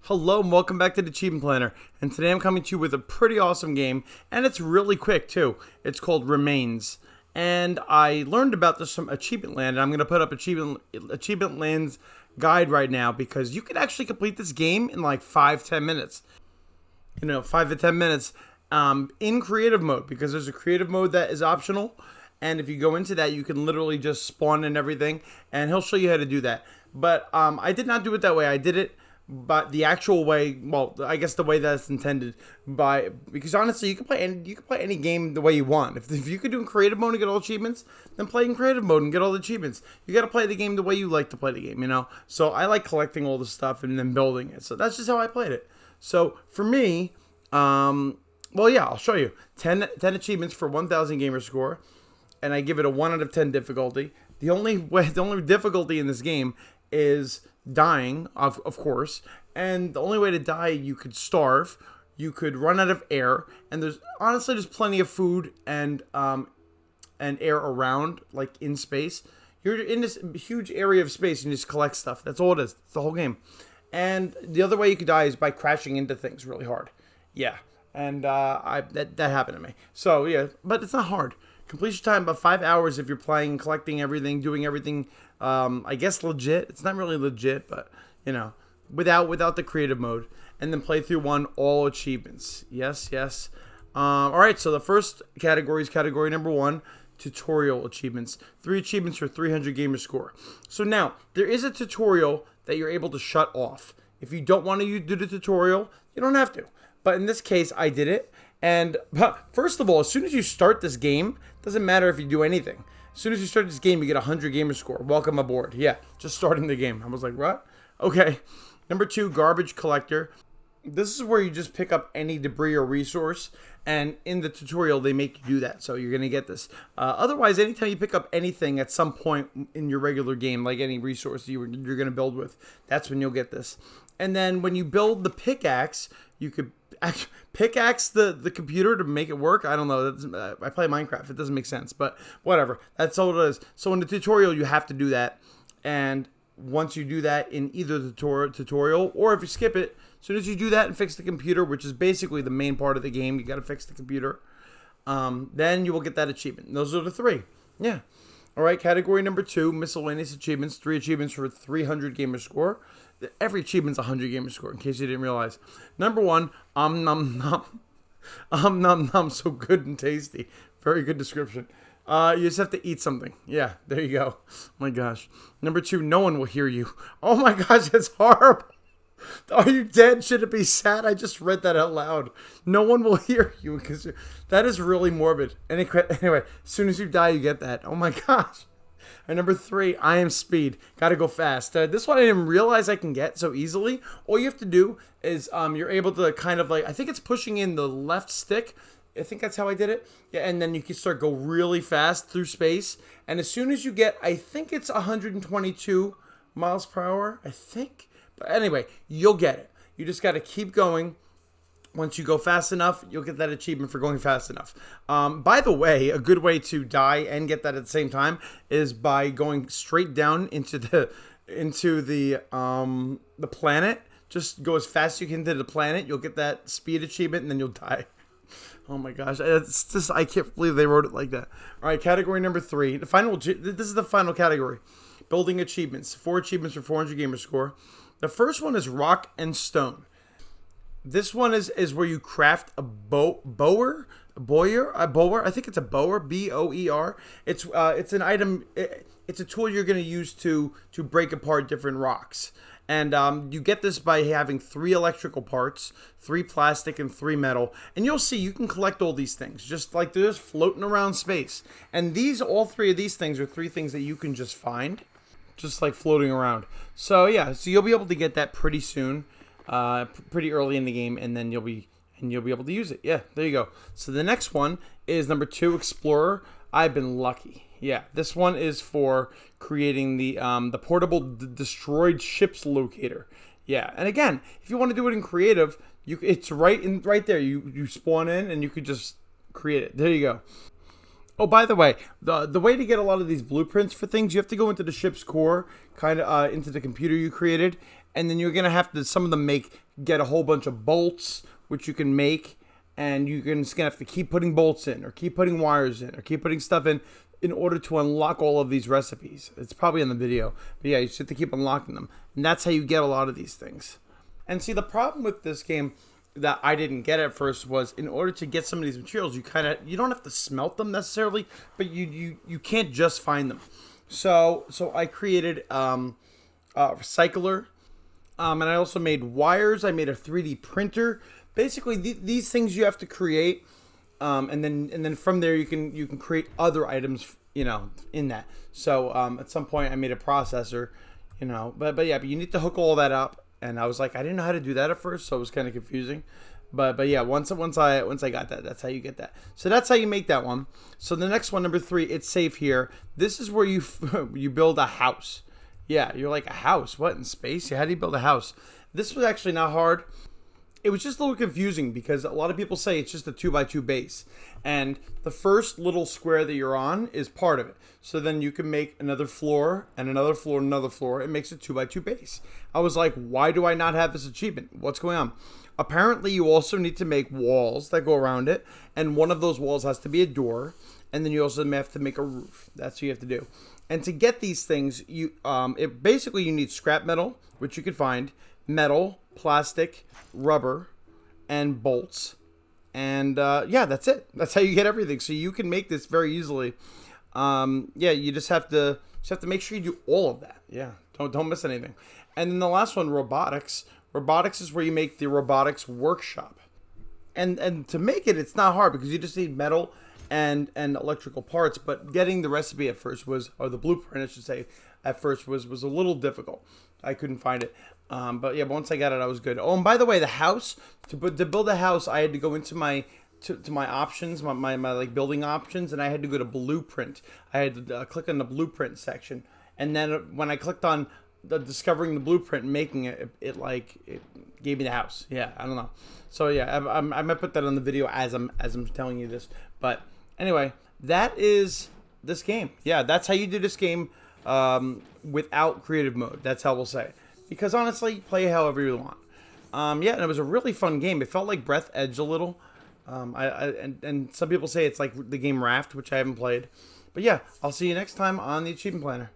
Hello and welcome back to the Achievement Planner, and today I'm coming to you with a pretty awesome game, and it's really quick too. It's called Remains, and I learned about this from Achievement Land, and I'm going to put up Achievement Land's guide right now because you can actually complete this game in like 5-10 minutes. 5 to 10 minutes in creative mode, because there's a creative mode that is optional, and if you go into that, you can literally just spawn in everything, and he'll show you how to do that. But I did not do it that way. I did it but the actual way, well, I guess the way that's intended, because honestly, you can play any game the way you want. If you could do in creative mode and get all achievements, then play in creative mode and get all the achievements. You got to play the game the way you like to play the game, So I like collecting all the stuff and then building it. So that's just how I played it. So for me, I'll show you 10 achievements for 1,000 gamer score, and I give it a 1 out of 10 difficulty. The only difficulty in this game is dying, of course, and the only way to die, you could starve, you could run out of air, and there's plenty of food and air around, like in space. You're in this huge area of space and you just collect stuff. That's all it is. It's the whole game. And the other way you could die is by crashing into things really hard. Yeah, and that happened to me. So yeah, but it's not hard. Completion time about 5 hours if you're playing, collecting everything, doing everything. I guess legit. It's not really legit, but without the creative mode, and then play through all achievements. Yes. All right. So the first category is category number 1, tutorial achievements. 3 achievements for 300 gamer score. So now there is a tutorial that you're able to shut off. If you don't want to do the tutorial, you don't have to. But in this case, I did it. And first of all, as soon as you start this game, doesn't matter if you do anything. As soon as you start this game, you get 100 gamer score. Welcome aboard. Yeah, just starting the game. I was like, what? Okay. Number 2, garbage collector. This is where you just pick up any debris or resource, and in the tutorial, they make you do that. So you're going to get this. Otherwise, anytime you pick up anything at some point in your regular game, like any resource you're going to build with, that's when you'll get this. And then when you build the pickaxe, you could pickaxe the computer to make it work. I don't know. I play Minecraft. It doesn't make sense, but whatever. That's all it is. So in the tutorial, you have to do that. And once you do that in either the tutorial, or if you skip it, as soon as you do that and fix the computer, which is basically the main part of the game, you got to fix the computer, then you will get that achievement. And those are the 3. Yeah. All right, category number 2, miscellaneous achievements. 3 achievements for 300 gamer score. Every achievement's 100 gamer score, in case you didn't realize. Number 1, nom nom, so good and tasty. Very good description. You just have to eat something. Yeah, there you go. Oh my gosh. Number 2, no one will hear you. Oh my gosh, that's horrible. Are you dead? Should it be sad? I just read that out loud. No one will hear you, because that is really morbid. Anyway, as soon as you die, you get that. Oh my gosh. And number 3, I am speed. Gotta go fast. This one I didn't realize I can get so easily. All you have to do is you're able to kind of I think it's pushing in the left stick. I think that's how I did it. Yeah, and then you can start go really fast through space. And as soon as you get, I think it's 122 miles per hour, I think. But anyway, you'll get it. You just got to keep going. Once you go fast enough, you'll get that achievement for going fast enough. By the way, a good way to die and get that at the same time is by going straight down into the planet. Just go as fast as you can to the planet. You'll get that speed achievement, and then you'll die. Oh my gosh, it's just, I can't believe they wrote it like that. All right, category number 3. This is the final category. Building achievements. 4 achievements for 400 gamer score. The first one is rock and stone. This one is where you craft a bower. I think it's a bower, B-O-E-R. It's an item. It's a tool you're going to use to break apart different rocks. And you get this by having 3 electrical parts, 3 plastic, and 3 metal. And you'll see you can collect all these things, just like they're just floating around space. And all 3 of these things are 3 things that you can just find, just like floating around. So yeah, so you'll be able to get that pretty soon. Pretty early in the game, and then you'll be able to use it. Yeah, there you go. So the next one is number 2, Explorer. I've been lucky. Yeah, this one is for creating the portable destroyed ships locator. Yeah, and again, if you want to do it in creative, it's right there. You spawn in and you could just create it. There you go. Oh, by the way, the way to get a lot of these blueprints for things, you have to go into the ship's core, kind of into the computer you created, and then you're going to have to, some of them make get a whole bunch of bolts, which you can make, and you're just gonna have to keep putting bolts in, or keep putting wires in, or keep putting stuff in order to unlock all of these recipes. It's probably in the video, but yeah, you just have to keep unlocking them, and that's how you get a lot of these things. And see, the problem with this game that I didn't get at first was, in order to get some of these materials, you don't have to smelt them necessarily, but you can't just find them. So I created a recycler, and I also made wires. I made a 3D printer. Basically, these things you have to create, and then from there you can create other items, in that. So at some point I made a processor, but you need to hook all that up. And I was like, I didn't know how to do that at first, so it was kind of confusing. But yeah, once I got that, that's how you get that. So that's how you make that one. So the next one, number 3, it's safe here. This is where you you build a house. Yeah, you're like, a house? What, in space? Yeah, how do you build a house? This was actually not hard. It was just a little confusing because a lot of people say it's just a 2x2 base, and the first little square that you're on is part of it. So then you can make another floor and another floor and another floor. It makes a 2x2 base. I was like, why do I not have this achievement? What's going on? Apparently, you also need to make walls that go around it, and one of those walls has to be a door, and then you also have to make a roof. That's what you have to do. And to get these things, you need scrap metal, which you could find, metal, plastic, rubber, and bolts. And yeah, that's it. That's how you get everything. So you can make this very easily. You just have to make sure you do all of that. Yeah, don't miss anything. And then the last one, robotics. Robotics is where you make the robotics workshop. And to make it, it's not hard because you just need metal and electrical parts. But getting the recipe at first or the blueprint, I should say, at first was a little difficult. I couldn't find it. But yeah, once I got it, I was good. Oh, and by the way, the house, to build a house, I had to go into my options, my like building options, and I had to go to blueprint. I had to click on the blueprint section, and then when I clicked on the discovering the blueprint and making it gave me the house. Yeah, I don't know. So yeah, I might put that on the video as I'm telling you this. But anyway, that is this game. Yeah, that's how you do this game without creative mode. That's how we'll say it. Because honestly, play however you want. Yeah, and it was a really fun game. It felt like Breath Edge a little. And some people say it's like the game Raft, which I haven't played. But yeah, I'll see you next time on the Achievement Planner.